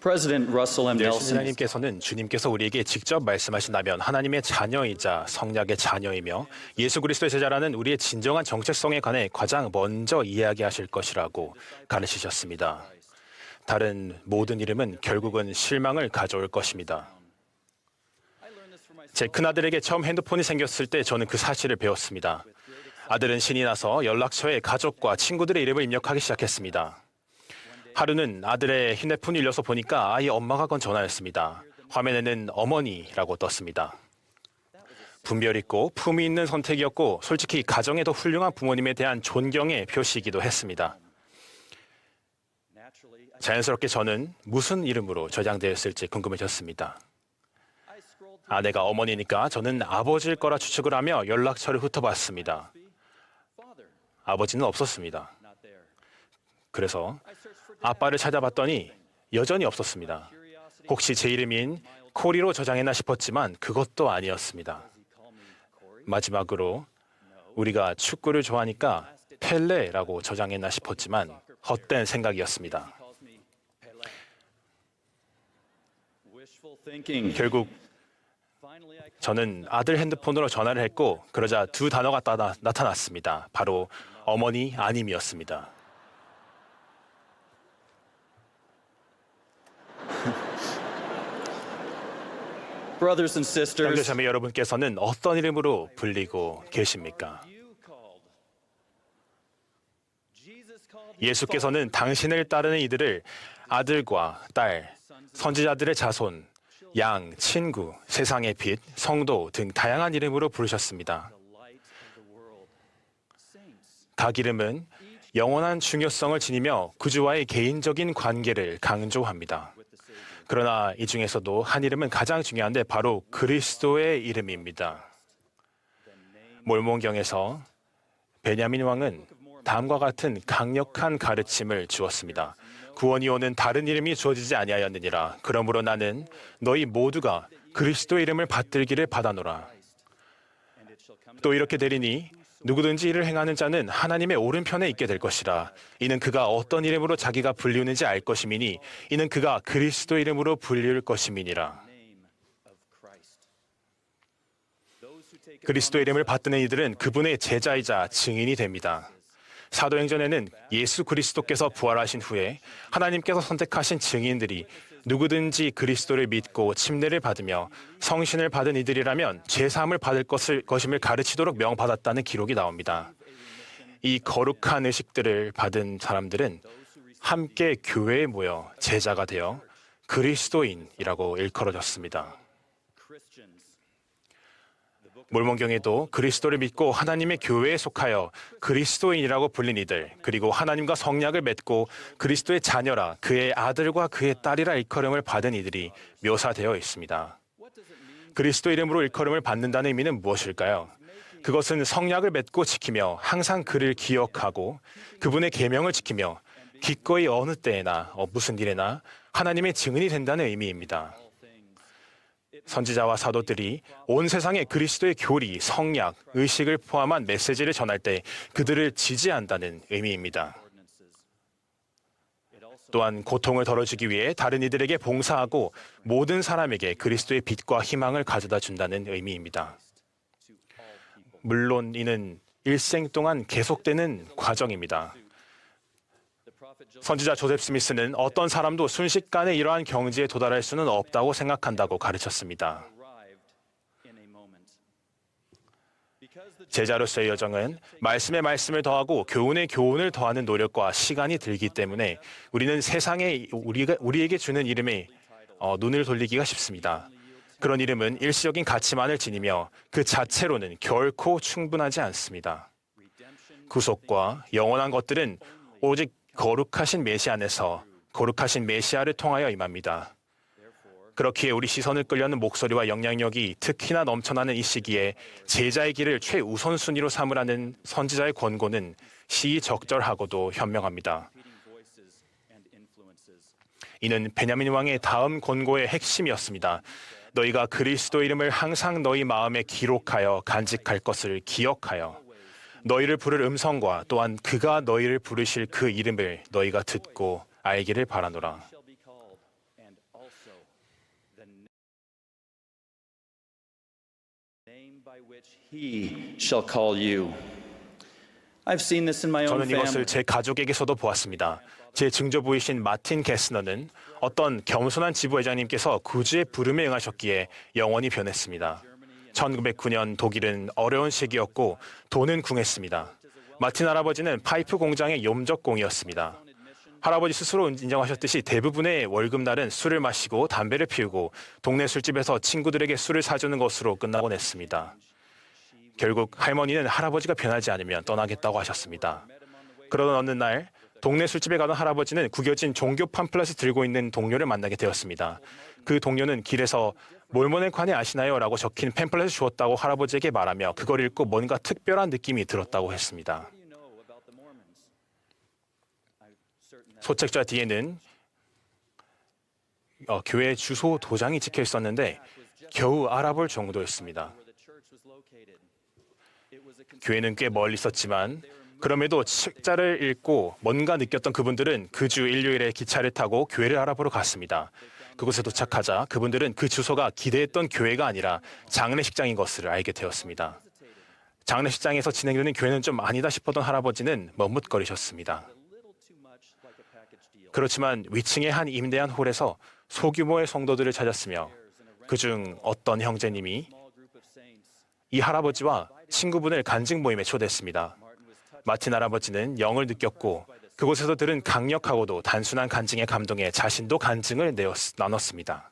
President Russell M. Nelson 신하님께서는 주님께서 우리에게 직접 말씀하신다면 하나님의 자녀이자 성약의 자녀이며 예수 그리스도의 제자라는 우리의 진정한 정체성에 관해 가장 먼저 이야기하실 것이라고 가르치셨습니다. 다른 모든 이름은 결국은 실망을 가져올 것입니다. 제 큰아들에게 처음 핸드폰이 생겼을 때 저는 그 사실을 배웠습니다. 아들은 신이 나서 연락처에 가족과 친구들의 이름을 입력하기 시작했습니다. 하루는 아들의 휴대폰이 울려서 보니까 아이 엄마가 건 전화였습니다. 화면에는 어머니라고 떴습니다. 분별 있고 품위 있는 선택이었고 솔직히 가정의 더 훌륭한 부모님에 대한 존경의 표시이기도 했습니다. 자연스럽게 저는 무슨 이름으로 저장되었을지 궁금해졌습니다. 아내가 어머니니까 저는 아버지일 거라 추측을 하며 연락처를 훑어봤습니다. 아버지는 없었습니다. 그래서 아빠를 찾아봤더니 여전히 없었습니다. 혹시 제 이름인 코리로 저장했나 싶었지만 그것도 아니었습니다. 마지막으로 우리가 축구를 좋아하니까 펠레라고 저장했나 싶었지만 헛된 생각이었습니다. 결국 저는 아들 핸드폰으로 전화를 했고 그러자 두 단어가 나타났습니다. 바로 어머니 아님이었습니다. Brothers and sisters, 형제자매 여러분께서는 어떤 이름으로 불리고 계십니까? 예수께서는 당신을 따르는 이들을 아들과 딸, 선지자들의 자손, 양, 친구, 세상의 빛, 성도 등 다양한 이름으로 부르셨습니다. 각 이름은 영원한 중요성을 지니며 구주와의 개인적인 관계를 강조합니다. 그러나 이 중에서도 한 이름은 가장 중요한데 바로 그리스도의 이름입니다. 몰몬경에서 베냐민 왕은 다음과 같은 강력한 가르침을 주었습니다. 구원이 오는 다른 이름이 주어지지 아니하였느니라. 그러므로 나는 너희 모두가 그리스도의 이름을 받들기를 바라노라. 또 이렇게 되리니 누구든지 이를 행하는 자는 하나님의 오른편에 있게 될 것이라. 이는 그가 어떤 이름으로 자기가 불리우는지 알 것임이니 이는 그가 그리스도 이름으로 불리울 것임이니라. 그리스도의 이름을 받드는 이들은 그분의 제자이자 증인이 됩니다. 사도행전에는 예수 그리스도께서 부활하신 후에 하나님께서 선택하신 증인들이 누구든지 그리스도를 믿고 침례를 받으며 성신을 받은 이들이라면 죄사함을 받을 것임을 가르치도록 명받았다는 기록이 나옵니다. 이 거룩한 의식들을 받은 사람들은 함께 교회에 모여 제자가 되어 그리스도인이라고 일컬어졌습니다. 몰몬경에도 그리스도를 믿고 하나님의 교회에 속하여 그리스도인이라고 불린 이들, 그리고 하나님과 성약을 맺고 그리스도의 자녀라 그의 아들과 그의 딸이라 일컬음을 받은 이들이 묘사되어 있습니다. 그리스도 이름으로 일컬음을 받는다는 의미는 무엇일까요? 그것은 성약을 맺고 지키며 항상 그를 기억하고 그분의 계명을 지키며 기꺼이 어느 때에나 무슨 일에나 하나님의 증인이 된다는 의미입니다. 선지자와 사도들이 온 세상에 그리스도의 교리, 성약, 의식을 포함한 메시지를 전할 때 그들을 지지한다는 의미입니다. 또한 고통을 덜어주기 위해 다른 이들에게 봉사하고 모든 사람에게 그리스도의 빛과 희망을 가져다 준다는 의미입니다. 물론 이는 일생 동안 계속되는 과정입니다. 선지자 조셉 스미스는 어떤 사람도 순식간에 이러한 경지에 도달할 수는 없다고 생각한다고 가르쳤습니다. 제자로서의 여정은 말씀에 말씀을 더하고 교훈에 교훈을 더하는 노력과 시간이 들기 때문에 우리는 세상에 우리에게 주는 이름에 눈을 돌리기가 쉽습니다. 그런 이름은 일시적인 가치만을 지니며 그 자체로는 결코 충분하지 않습니다. 구속과 영원한 것들은 오직 거룩하신 메시아 안에서 거룩하신 메시아를 통하여 임합니다. 그렇기에 우리 시선을 끌려는 목소리와 영향력이 특히나 넘쳐나는 이 시기에 제자의 길을 최우선순위로 삼으라는 선지자의 권고는 시의적절하고도 현명합니다. 이는 베냐민 왕의 다음 권고의 핵심이었습니다. 너희가 그리스도 이름을 항상 너희 마음에 기록하여 간직할 것을 기억하여 너희를 부를 음성과 또한 그가 너희를 부르실 그 이름을 너희가 듣고 알기를 바라노라. by which he shall call you. I've seen this in my own 저는 이것을 family. 제 가족에게서도 보았습니다. 제 증조부이신 마틴 게스너는 어떤 겸손한 지부회장님께서 구주의 부름에 응하셨기에 영원히 변했습니다. 1909년 독일은 어려운 시기였고 돈은 궁했습니다. 마틴 할아버지는 파이프 공장의 용접공이었습니다. 할아버지 스스로 인정하셨듯이 대부분의 월급날은 술을 마시고 담배를 피우고 동네 술집에서 친구들에게 술을 사주는 것으로 끝나곤 했습니다. 결국 할머니는 할아버지가 변하지 않으면 떠나겠다고 하셨습니다. 그러던 어느 날 동네 술집에 가던 할아버지는 구겨진 종교 팜플렛을 들고 있는 동료를 만나게 되었습니다. 그 동료는 길에서 몰몬의 관에 아시나요? 라고 적힌 팸플렛을 주었다고 할아버지에게 말하며 그걸 읽고 뭔가 특별한 느낌이 들었다고 했습니다. 소책자 뒤에는 교회 주소 도장이 찍혀 있었는데 겨우 알아볼 정도였습니다. 교회는 꽤 멀리 있었지만 그럼에도 책자를 읽고 뭔가 느꼈던 그분들은 그 주 일요일에 기차를 타고 교회를 알아보러 갔습니다. 그곳에 도착하자 그분들은 그 주소가 기대했던 교회가 아니라 장례식장인 것을 알게 되었습니다. 장례식장에서 진행되는 교회는 좀 아니다 싶었던 할아버지는 머뭇거리셨습니다. 그렇지만 위층의 한 임대한 홀에서 소규모의 성도들을 찾았으며 그중 어떤 형제님이 이 할아버지와 친구분을 간증 모임에 초대했습니다. 마틴 할아버지는 영을 느꼈고 그곳에서 들은 강력하고도 단순한 간증에 감동해 자신도 간증을 나눴습니다.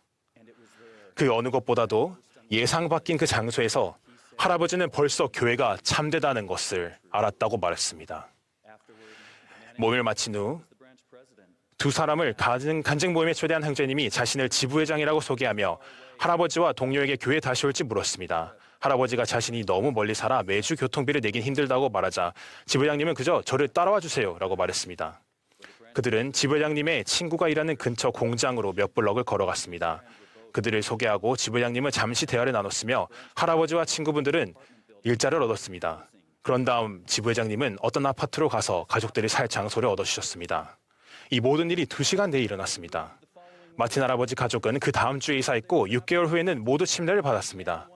그 어느 것보다도 예상 바뀐 그 장소에서 할아버지는 벌써 교회가 참되다는 것을 알았다고 말했습니다. 모임을 마친 후 두 사람을 간증 모임에 초대한 형제님이 자신을 지부회장이라고 소개하며 할아버지와 동료에게 교회에 다시 올지 물었습니다. 할아버지가 자신이 너무 멀리 살아 매주 교통비를 내긴 힘들다고 말하자 지부회장님은 그저 저를 따라와 주세요 라고 말했습니다. 그들은 지부회장님의 친구가 일하는 근처 공장으로 몇 블럭을 걸어갔습니다. 그들을 소개하고 지부회장님은 잠시 대화를 나눴으며 할아버지와 친구분들은 일자를 얻었습니다. 그런 다음 지부회장님은 어떤 아파트로 가서 가족들이 살 장소를 얻어주셨습니다. 이 모든 일이 2시간 내에 일어났습니다. 마틴 할아버지 가족은 그 다음 주에 이사했고 6개월 후에는 모두 침례를 받았습니다.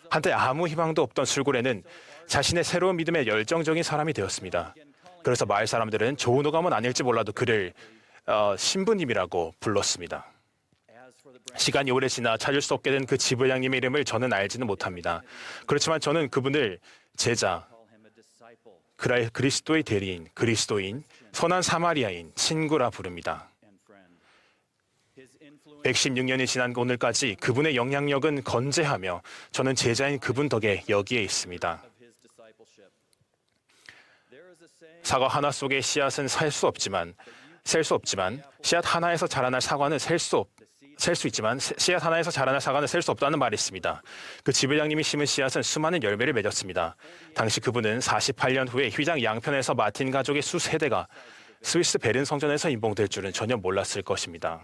한때 아무 희망도 없던 술고래는 자신의 새로운 믿음에 열정적인 사람이 되었습니다. 그래서 마을 사람들은 좋은 오감은 아닐지 몰라도 그를 신부님이라고 불렀습니다. 시간이 오래 지나 찾을 수 없게 된 그 지부장님의 이름을 저는 알지는 못합니다. 그렇지만 저는 그분을 제자, 그리스도의 대리인, 그리스도인, 선한 사마리아인, 친구라 부릅니다. 116년이 지난 오늘까지 그분의 영향력은 건재하며 저는 제자인 그분 덕에 여기에 있습니다. 사과 하나 속의 씨앗은 셀 수 없지만 씨앗 하나에서 자라날 사과는 셀 수 있지만 씨앗 하나에서 자라날 사과는 셀 수 없다는 말이 있습니다. 그 지부장님이 심은 씨앗은 수많은 열매를 맺었습니다. 당시 그분은 48년 후에 휘장 양편에서 마틴 가족의 수세대가 스위스 베른 성전에서 임봉될 줄은 전혀 몰랐을 것입니다.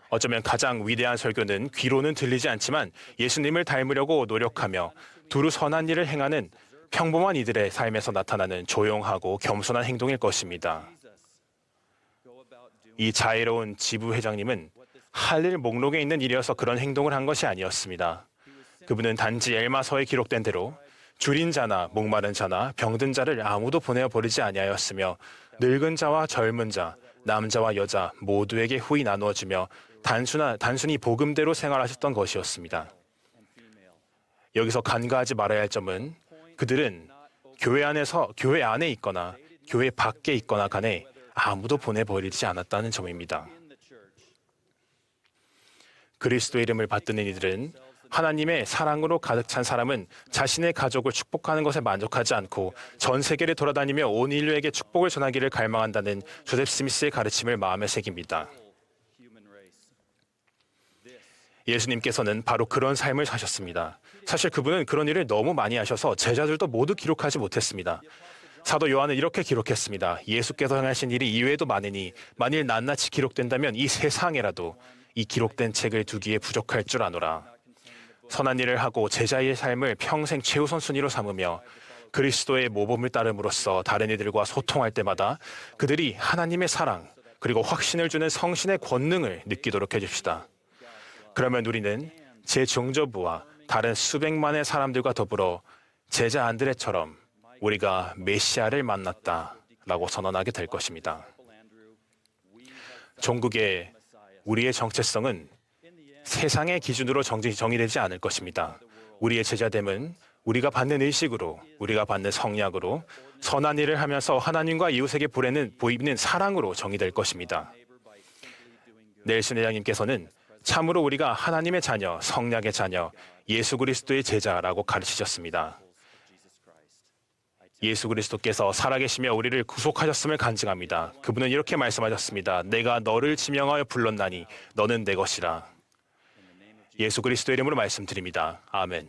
어쩌면 가장 위대한 설교는 귀로는 들리지 않지만 예수님을 닮으려고 노력하며 두루 선한 일을 행하는 평범한 이들의 삶에서 나타나는 조용하고 겸손한 행동일 것입니다. 이 자애로운 지부회장님은 할 일 목록에 있는 일이어서 그런 행동을 한 것이 아니었습니다. 그분은 단지 엘마서에 기록된 대로 줄인 자나 목마른 자나 병든 자를 아무도 보내어 버리지 아니하였으며 늙은 자와 젊은 자, 남자와 여자 모두에게 후히 나누어 주며 단순히 복음대로 생활하셨던 것이었습니다. 여기서 간과하지 말아야 할 점은 그들은 교회 안에 있거나 교회 밖에 있거나 간에 아무도 보내버리지 않았다는 점입니다. 그리스도의 이름을 받드는 이들은 하나님의 사랑으로 가득 찬 사람은 자신의 가족을 축복하는 것에 만족하지 않고 전 세계를 돌아다니며 온 인류에게 축복을 전하기를 갈망한다는 조셉 스미스의 가르침을 마음에 새깁니다. 예수님께서는 바로 그런 삶을 사셨습니다. 사실 그분은 그런 일을 너무 많이 하셔서 제자들도 모두 기록하지 못했습니다. 사도 요한은 이렇게 기록했습니다. 예수께서 행하신 일이 이외에도 많으니 만일 낱낱이 기록된다면 이 세상에라도 이 기록된 책을 두기에 부족할 줄 아노라. 선한 일을 하고 제자의 삶을 평생 최우선 순위로 삼으며 그리스도의 모범을 따름으로써 다른 이들과 소통할 때마다 그들이 하나님의 사랑 그리고 확신을 주는 성신의 권능을 느끼도록 해줍시다. 그러면 우리는 제 종저부와 다른 수백만의 사람들과 더불어 제자 안드레처럼 우리가 메시아를 만났다라고 선언하게 될 것입니다. 종국의 우리의 정체성은 세상의 기준으로 정의되지 않을 것입니다. 우리의 제자됨은 우리가 받는 의식으로, 우리가 받는 성약으로, 선한 일을 하면서 하나님과 이웃에게 보이는 사랑으로 정의될 것입니다. 넬슨 회장님께서는 참으로 우리가 하나님의 자녀, 성약의 자녀, 예수 그리스도의 제자라고 가르치셨습니다. 예수 그리스도께서 살아계시며 우리를 구속하셨음을 간증합니다. 그분은 이렇게 말씀하셨습니다. 내가 너를 지명하여 불렀나니 너는 내 것이라. 예수 그리스도의 이름으로 말씀드립니다. 아멘.